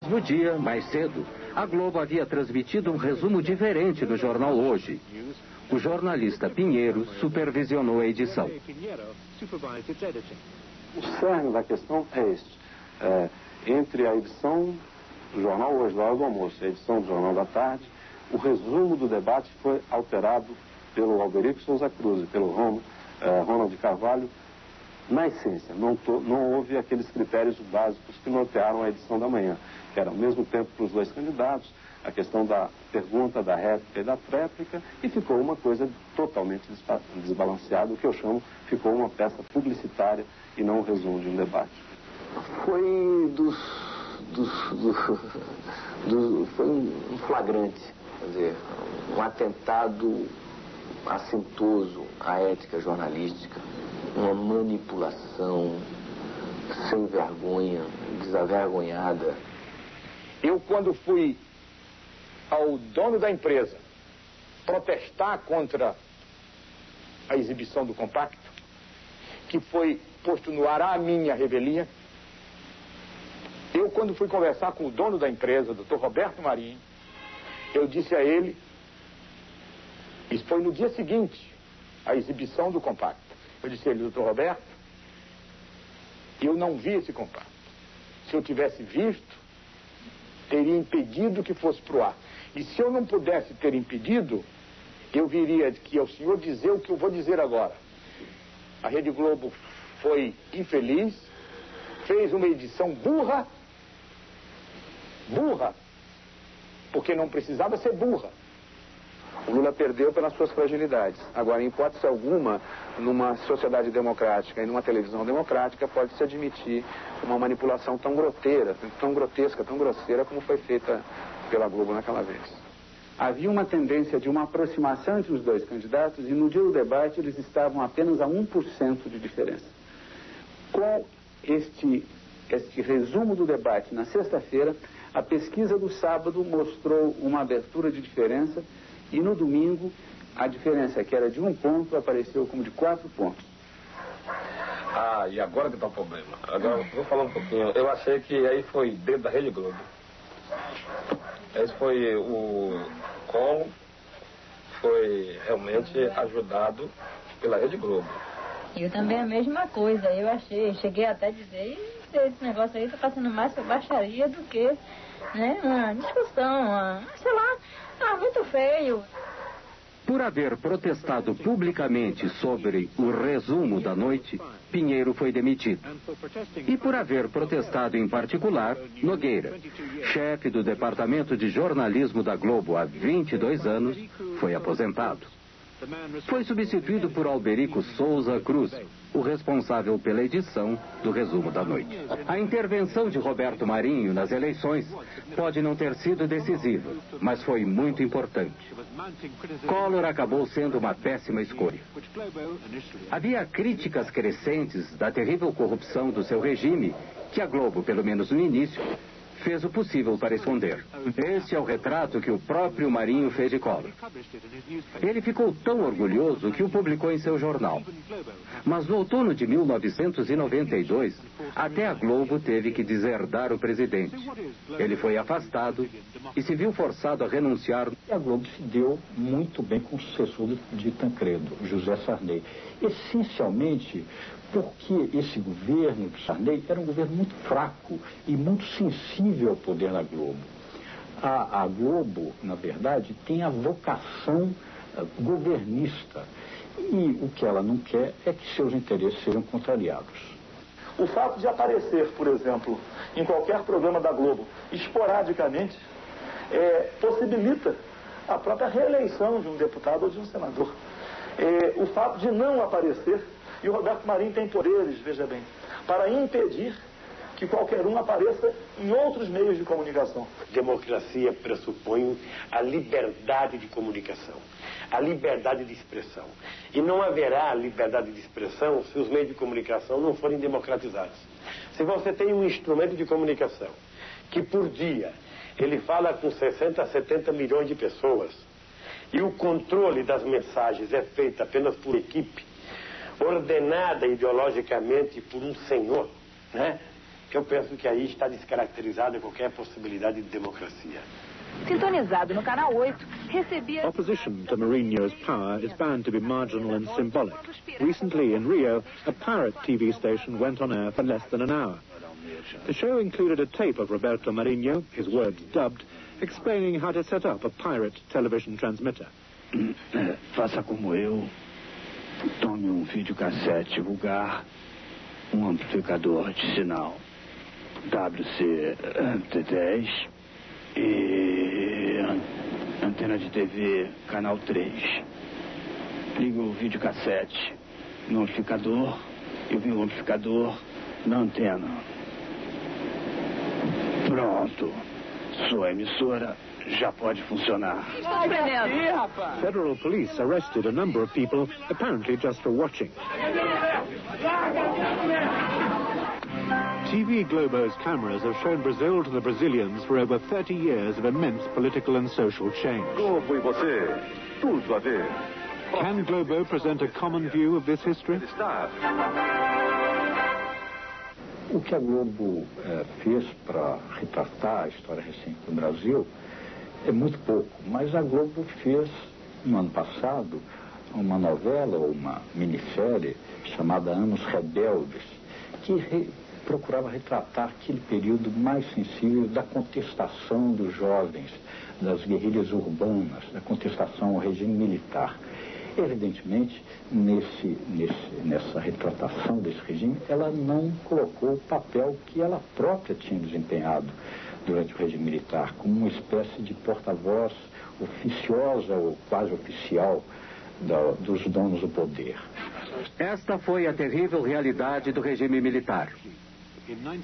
No dia, mais cedo, a Globo havia transmitido um resumo diferente do jornal Hoje. O jornalista Pinheiro supervisionou a edição. O cerne da questão é este. Entre a edição do jornal Hoje, da hora do almoço, e a edição do jornal da tarde, o resumo do debate foi alterado pelo Alberico Souza Cruz e pelo Ronald Carvalho. Na essência, não houve aqueles critérios básicos que nortearam a edição da manhã, que era ao mesmo tempo para os dois candidatos, a questão da pergunta, da réplica e da tréplica, e ficou uma coisa totalmente desbalanceada, o que eu chamo, ficou uma peça publicitária e não um resumo de um debate. Foi foi um flagrante, quer dizer, um atentado assintoso à ética jornalística, uma manipulação sem vergonha, desavergonhada. Eu, quando fui ao dono da empresa protestar contra a exibição do compacto, que foi posto no ar a minha revelia, eu, quando fui conversar com o dono da empresa, Dr. Roberto Marinho, eu disse a ele, isso foi no dia seguinte, a exibição do compacto, eu disse a ele, Dr. Roberto, eu não vi esse compacto. Se eu tivesse visto, teria impedido que fosse pro ar. E se eu não pudesse ter impedido, eu viria que ao senhor dizer o que eu vou dizer agora. A Rede Globo foi infeliz, fez uma edição burra, porque não precisava ser burra. O Lula perdeu pelas suas fragilidades. Agora, em hipótese alguma, numa sociedade democrática e numa televisão democrática, pode-se admitir uma manipulação tão grotesca, tão grosseira como foi feita pela Globo naquela vez. Havia uma tendência de uma aproximação entre os dois candidatos e no dia do debate eles estavam apenas a 1% de diferença. Com este resumo do debate na sexta-feira, a pesquisa do sábado mostrou uma abertura de diferença e no domingo a diferença que era de 1 ponto apareceu como de 4 pontos. Ah, e agora que está o problema. Agora vou falar um pouquinho. Eu achei que aí foi dentro da Rede Globo. Esse foi o Collor, foi realmente ajudado pela Rede Globo. Eu também a mesma coisa, eu achei, cheguei até a dizer, esse negócio aí tá passando mais por baixaria do que, né, uma discussão, sei lá, muito feio. Por haver protestado publicamente sobre o resumo da noite, Pinheiro foi demitido. E por haver protestado em particular, Nogueira, chefe do Departamento de Jornalismo da Globo há 22 anos, foi aposentado. Foi substituído por Alberico Souza Cruz, o responsável pela edição do resumo da noite. A intervenção de Roberto Marinho nas eleições pode não ter sido decisiva, mas foi muito importante. Collor acabou sendo uma péssima escolha. Havia críticas crescentes da terrível corrupção do seu regime, que a Globo, pelo menos no início, fez o possível para esconder. Este é o retrato que o próprio Marinho fez de Collor. Ele ficou tão orgulhoso que o publicou em seu jornal. Mas no outono de 1992, até a Globo teve que deserdar o presidente. Ele foi afastado e se viu forçado a renunciar. A Globo se deu muito bem com o sucessor de Tancredo, José Sarney. Essencialmente porque esse governo de Sarney era um governo muito fraco e muito sensível ao poder da Globo. A Globo, na verdade, tem a vocação governista e o que ela não quer é que seus interesses sejam contrariados. O fato de aparecer, por exemplo, em qualquer programa da Globo, esporadicamente, possibilita a própria reeleição de um deputado ou de um senador. O fato de não aparecer, e o Roberto Marinho tem poderes, veja bem, para impedir que qualquer um apareça em outros meios de comunicação. Democracia pressupõe a liberdade de comunicação, a liberdade de expressão. E não haverá liberdade de expressão se os meios de comunicação não forem democratizados. Se você tem um instrumento de comunicação que por dia ele fala com 60 a 70 milhões de pessoas e o controle das mensagens é feito apenas por equipe, ordenada ideologicamente por um senhor, né? que eu penso que aí está descaracterizada qualquer possibilidade de democracia. Sintonizado no canal 8, recebia... Opposition to Mourinho's power is bound to be marginal and symbolic. Recently in Rio, a pirate TV station went on air for less than an hour. The show included a tape of Roberto Marinho, his words dubbed, explaining how to set up a pirate television transmitter. Faça como eu. Tome videocassete vulgar, amplificador de sinal WC-T10 e antena de TV canal 3. Liga o videocassete no amplificador e o amplificador na antena. Pronto. Sua emissora já pode funcionar. Federal police arrested a number of people, apparently just for watching. TV Globo's cameras have shown Brazil to the Brazilians for over 30 years of immense political and social change. Globo e você, tudo a ver. Can Globo present a common view of this history? O que a Globo fez para retratar a história recente do Brasil é muito pouco, mas a Globo fez, no ano passado, uma novela, uma minissérie chamada Anos Rebeldes, que procurava retratar aquele período mais sensível da contestação dos jovens, das guerrilhas urbanas, da contestação ao regime militar. Evidentemente, nessa retratação desse regime, ela não colocou o papel que ela própria tinha desempenhado durante o regime militar, como uma espécie de porta-voz oficiosa ou quase oficial dos donos do poder. Esta foi a terrível realidade do regime militar.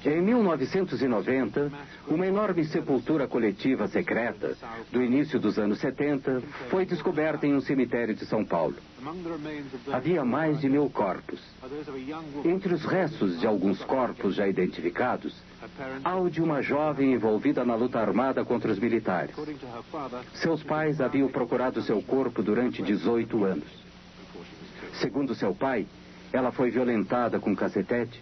Em 1990, uma enorme sepultura coletiva secreta, do início dos anos 70, foi descoberta em um cemitério de São Paulo. Havia mais de 1000 corpos. Entre os restos de alguns corpos já identificados, há o de uma jovem envolvida na luta armada contra os militares. Seus pais haviam procurado seu corpo durante 18 anos. Segundo seu pai, ela foi violentada com cacetete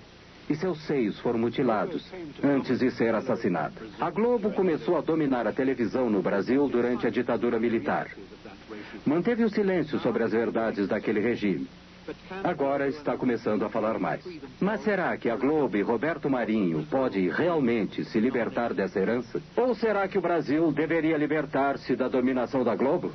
e seus seios foram mutilados antes de ser assassinada. A Globo começou a dominar a televisão no Brasil durante a ditadura militar. Manteve o silêncio sobre as verdades daquele regime. Agora está começando a falar mais. Mas será que a Globo e Roberto Marinho podem realmente se libertar dessa herança? Ou será que o Brasil deveria libertar-se da dominação da Globo?